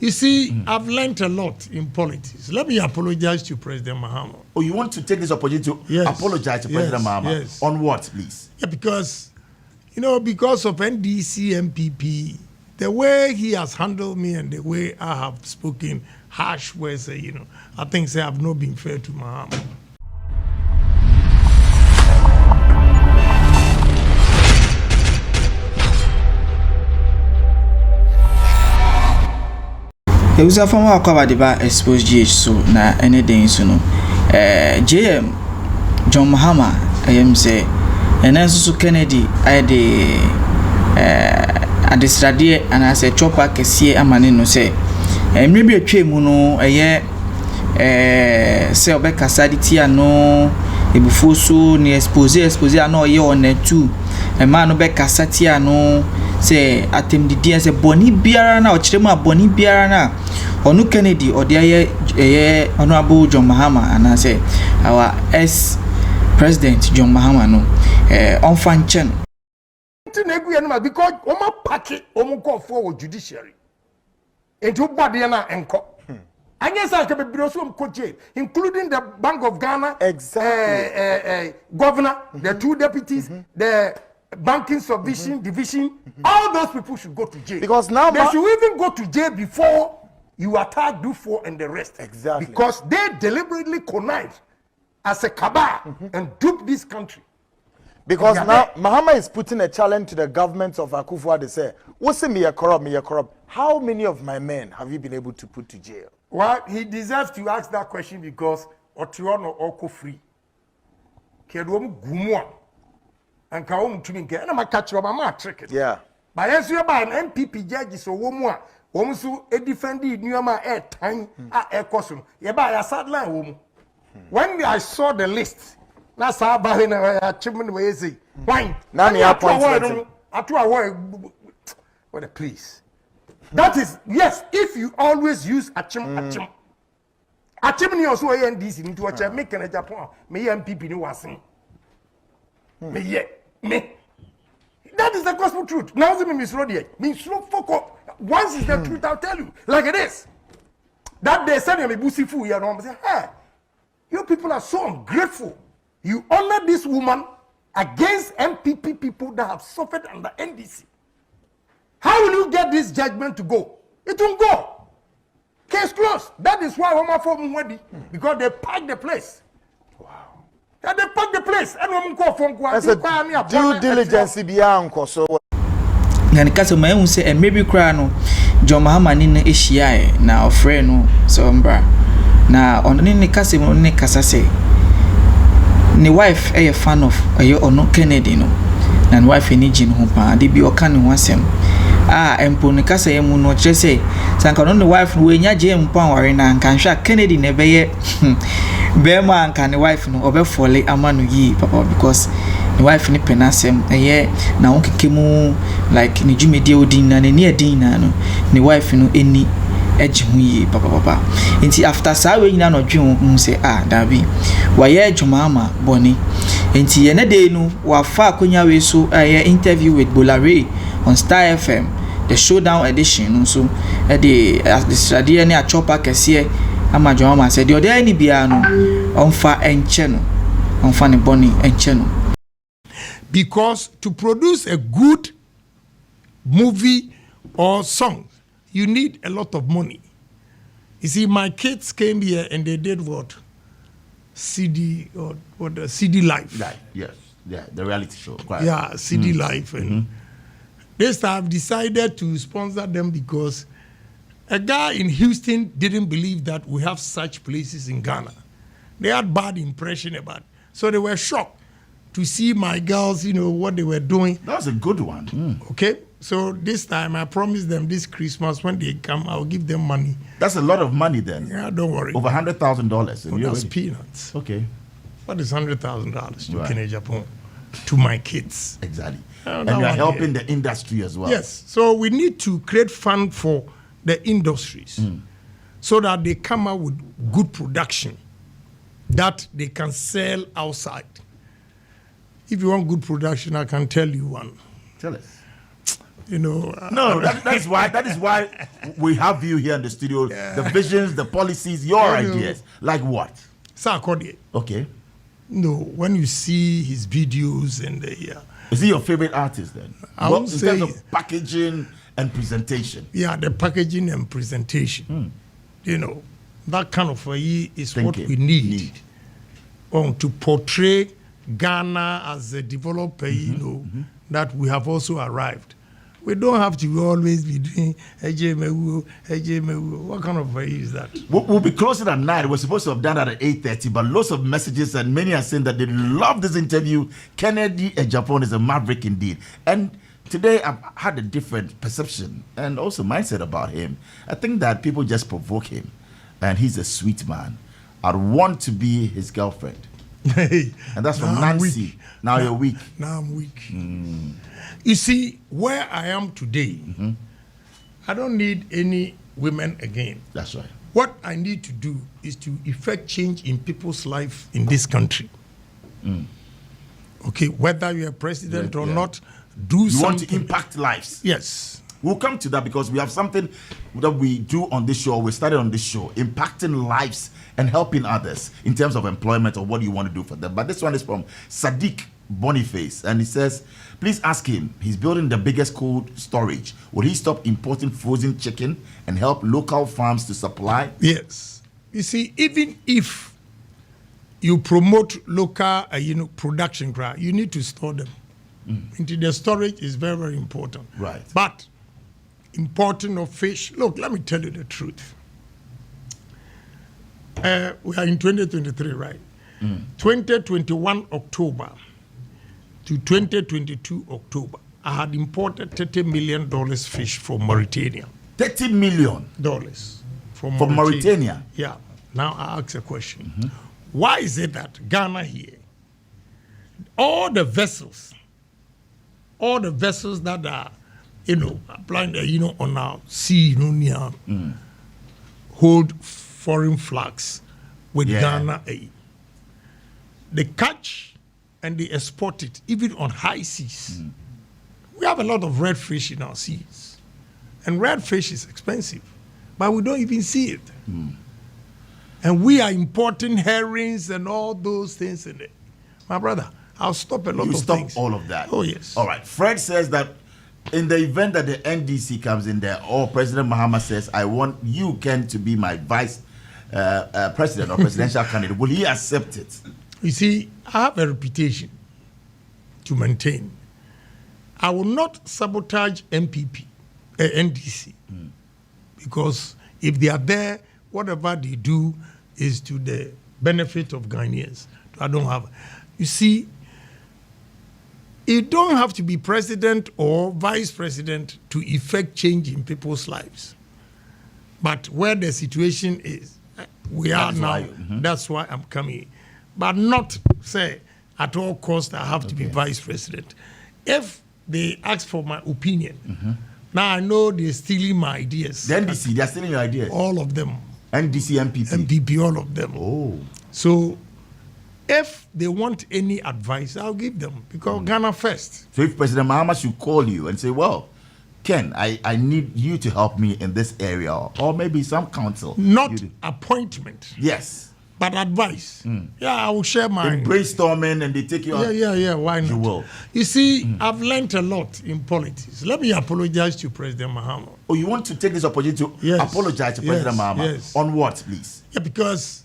You see, I've learned a lot in politics. Let me apologize to President Mahama. Oh, you want to take this opportunity to apologize to President Mahama? Yes. On what, please? Yeah, because, because of NDC MPP, the way he has handled me and the way I have spoken harsh words, I think I have not been fair to Mahama. It was a form of cover the Xposed GH so na anything so no JM John Mahama I am say and also Kennedy I de at the study and I say chopper kesi amane no say maybe a twe mu no say obeka saditi ano ebufu so ni expose ano ye on two e man no be kasati ano say atem didi say boni biara na o kire mu aboni biara na onu Kennedy o de honorable John Mahama and I say our ex president John Mahama no on fan chen because omo pack omo go for judiciary into body na enko and yes, I can be jail, including the Bank of Ghana, governor, the two deputies, the banking subdivision, division. All those people should go to jail. Because now they should even go to jail before you attack Dufo and the rest. Exactly. Because they deliberately connived as a cabal and duped this country. Because now Mahama is putting a challenge to the government of Akufo-Addo. They say, "What's me a corrupt? How many of my men have you been able to put to jail?" Well, he deserves to ask that question because Otuono Oko free. Kedwom gumwa. And kaum tuminke. And I'm a catcher, I'm a trick. Yeah. But as you buy an MPP judge, so womwa. Womsu a defended Newama air time air cosum. You buy a sad line woman. When I saw the list, that's how bad a chimney was. Wine. Nani appointment. What a please. That is, yes, if you always use achim. Achim ni also ANDC into a chair, make a Japan, may MPP no wasn't. Me. That is the gospel truth. Now, the Miss Roddy, means slow focus. Once is the truth, I'll tell you. Like it is. That day, send me Busifu, you know, say, hey, you people are so ungrateful. You honor this woman against MPP people that have suffered under NDC. How will you get this judgment to go? It won't go. Case closed. That is why Oma for Mwadi, because they packed the place. Wow. Yeah, they packed the place. And we go from due diligence beyond so. And because my own say, and maybe cry no, John Mahama nina ishia na ofre no so mbra. Na on nini kase mo nini kasa say. Ni wife a fan of ono Kennedy no. Na wife ni jin ho pa. De bi oka ne ho asem. Empo ne kasa yemu no kire say sanka no ne wife no enya je empo anware na nka hwa Kennedy ne beye be ma nka ne wife no obefole amanu yi papa because the wife ni penasem na onkekemu like ni jumedie odin na ne adin na no ne wife no eni ejihu yi papa nti after sawe nyina no dwen say dabi waye Jumama boni nti ye ne dey no wa fa akonya we so interview with Bolare on Star FM, the showdown edition. So, the study any a chopper kesiye. Ama Jumama said, "You're there any biano on fa and channel, on funny bonny and channel." Because to produce a good movie or song, you need a lot of money. You see, my kids came here and they did what? CD or what? CD Live. Yes, yeah, the reality show. Quite. Yeah, CD Live and. This time decided to sponsor them because a guy in Houston didn't believe that we have such places in Ghana. They had bad impression about it. So they were shocked to see my girls, what they were doing. That's a good one. Okay? So this time I promised them this Christmas when they come, I'll give them money. That's a lot of money then. Yeah, don't worry. Over $100,000. That's peanuts. Okay. What is $100,000 to Kenya, Japan? To my kids. Exactly. And you are helping the industry as well. Yes. So we need to create fund for the industries so that they come out with good production that they can sell outside. If you want good production, I can tell you one. Tell us. No, that is why we have you here in the studio. Yeah. The visions, the policies, your ideas. Like what? Sarkodie. Okay. No, when you see his videos and is he your favorite artist then? I would say, in terms of packaging and presentation. Yeah, the packaging and presentation. That kind of is what we need. To portray Ghana as a developer, that we have also arrived. We don't have to always be doing Ejemewu. What kind of is that? We'll be closing at 9. We're supposed to have done that at 8:30, but lots of messages and many are saying that they love this interview. Kennedy Japan is a maverick indeed. And today I've had a different perception and also mindset about him. I think that people just provoke him, and he's a sweet man. I'd want to be his girlfriend. And that's from Nancy. Now you're weak. Now I'm weak. You see, where I am today, I don't need any women again. That's right. What I need to do is to effect change in people's life in this country. Okay, whether you're president or not, do something. You want to impact lives. Yes. We'll come to that because we have something that we do on this show. We started on this show, impacting lives and helping others in terms of employment or what you want to do for them. But this one is from Sadiq Boniface, and he says, please ask him, he's building the biggest cold storage. Will he stop importing frozen chicken and help local farms to supply? Yes. You see, even if you promote local production, you need to store them. Into the storage is very, very important. Right. But importing of fish, look, let me tell you the truth. We are in 2023, right? 2021 October to 2022 October, I had imported $30 million fish from Mauritania. $30 million? From Mauritania? Yeah. Now I ask a question. Why is it that Ghana here, all the vessels that are, applying, on our sea, hold foreign flags with Ghana aid. They catch and they export it, even on high seas. We have a lot of red fish in our seas. And red fish is expensive, but we don't even see it. And we are importing herrings and all those things in it. My brother, I'll stop a lot of things. You stop all of that? Oh, yes. All right. Fred says that in the event that the NDC comes in there, or President Mahama says, I want you, Ken, to be my vice president or presidential candidate, will he accept it? You see, I have a reputation to maintain. I will not sabotage NDC, because if they are there, whatever they do is to the benefit of Ghanaians. I don't have. You see, you don't have to be president or vice president to effect change in people's lives. But where the situation is, we are now, that's why I'm coming. But not say, at all costs, I have to be vice president. If they ask for my opinion, now I know they're stealing my ideas. The NDC, they're stealing your ideas? All of them. NDC, MPP? MPP, all of them. Oh. So, if they want any advice, I'll give them, because Ghana first. So if President Mahama should call you and say, well, Ken, I need you to help me in this area, or maybe some counsel. Not appointment. Yes. But advice. Yeah, I will share my... brainstorming and they take you out. Yeah, why not? You will. You see, I've learned a lot in politics. Let me apologize to President Mahama. Oh, you want to take this opportunity to apologize to President Mahama? Yes. On what, please? Yeah, because,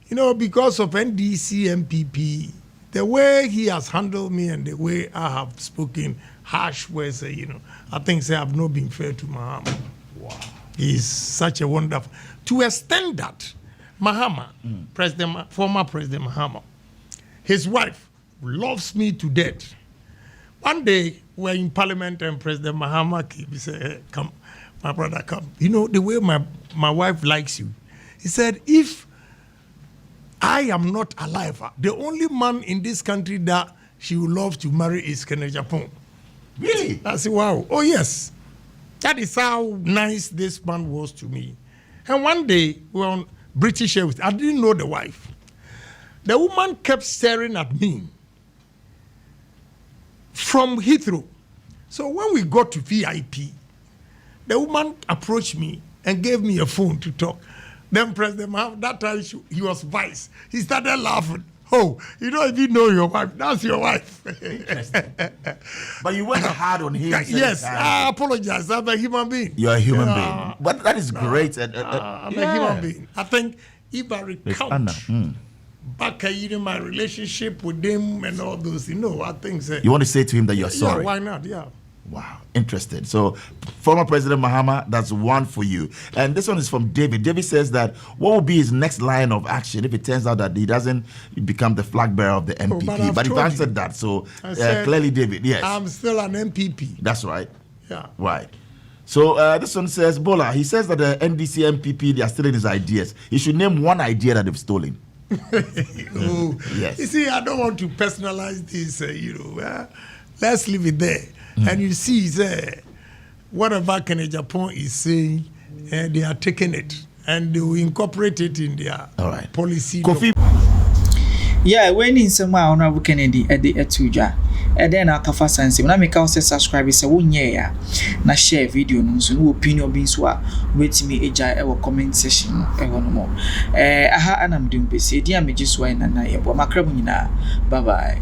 because of NDC, MPP, the way he has handled me and the way I have spoken harsh words, I think I have not been fair to Mahama. Wow. He's such a wonderful... To extend that, Mahama, former President Mahama, his wife loves me to death. One day, we're in Parliament and President Mahama came. He said, hey, come, my brother, come. The way my wife likes you. He said, if I am not alive, the only man in this country that she would love to marry is Kennedy Japan. Really? I said, wow. Oh, yes. That is how nice this man was to me. And one day, we were on British Airways. I didn't know the wife. The woman kept staring at me from Heathrow So when we got to VIP, the woman approached me and gave me a phone to talk. Then President Mahama, that time he was vice. He started laughing. Oh, you don't even know your wife. That's your wife. Interesting. But you went hard on him. Yes, I apologize. I'm a human being. You're a human being. But that is great. I'm a human being. I think if I recount back my relationship with him and all those, I think... you want to say to him that you're sorry? Yeah, why not? Yeah. Wow, interesting. So, former President Mahama, that's one for you. And this one is from David. David says that what will be his next line of action if it turns out that he doesn't become the flag bearer of the MPP? But you've answered that, so clearly, David, yes. I'm still an MPP. That's right. Yeah. Right. So, this one says, Bola, he says that the NDC MPP, they are stealing his ideas. He should name one idea that they've stolen. Yes. You see, I don't want to personalize this, let's leave it there. And you see, whatever Kennedy Japan is saying, they are taking it and they will incorporate it in their policy. Kofi. Yeah, when in some honorable Kennedy at the Etuja, and then I'll cover sense. When I make out subscribe, it's a 1 year. Now share video, no opinion being swap. Wait me a jai or comment session. I want more. I ha and I'm doing busy. Dear me just wine and I, but my crabina. Bye bye.